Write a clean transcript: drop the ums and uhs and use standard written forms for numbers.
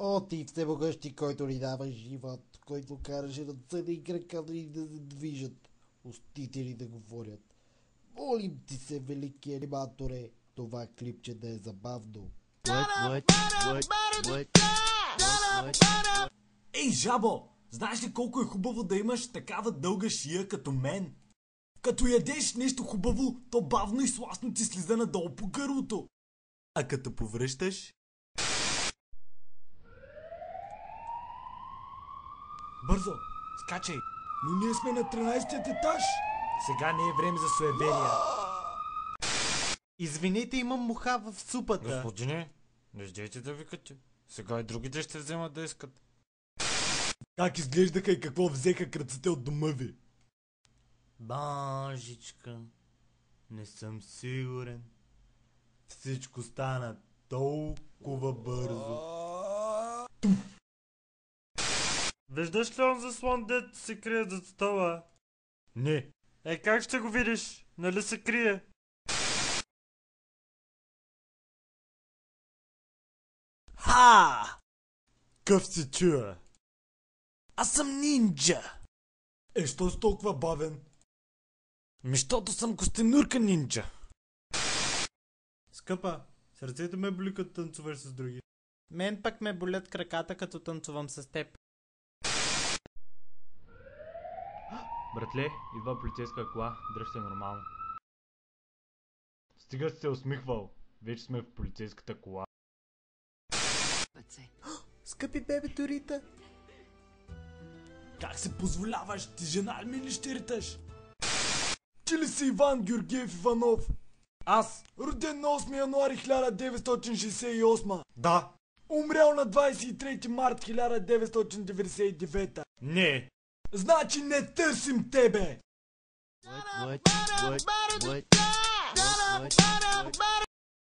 О, ти всемогъщи, който ни дава живот, който караше ръцете и краката ни да се движат, устите ни да говорят. Молим ти се, велики аниматоре, това клипче да е забавно. Ей, жабо! Знаеш ли колко е хубаво да имаш такава дълга шия като мен? Като ядеш нещо хубаво, то бавно и сласно ти слиза надолу по гърлото. А като повръщаш... Бързо! Скачай! Но ние сме на 13-тият етаж! Сега не е време за суеверия. Извинете, имам муха в супата. Господине, не ждете да викате. Сега и другите ще вземат да искат. Как изглеждаха и какво взеха кръците от дома ви? Божичка, не съм сигурен. Всичко стана толкова бързо. Виждаш ли онзи слон, дето се крие зад стола? Не. Как ще го видиш? Нали се крие? Ха! Къв се чуя? Аз съм нинджа! Що си толкова бавен? Защото съм костенурка нинджа. Скъпа, сърцето ме боли като танцуваш с други. Мен пък ме болят краката като танцувам с теб. Братле, идва полицейска кола, дръж се нормално. Стига си се усмихвал, вече сме в полицейската кола. Скъпи бебето Рита. Как се позволяваш? Ти жена ли ми ли ще риташ? Ти ли си Иван Георгиев Иванов? Аз? Роден на 8 януари 1968. Да. Умрял на 23 март 1999. Не. Значи не търсим тебе! What?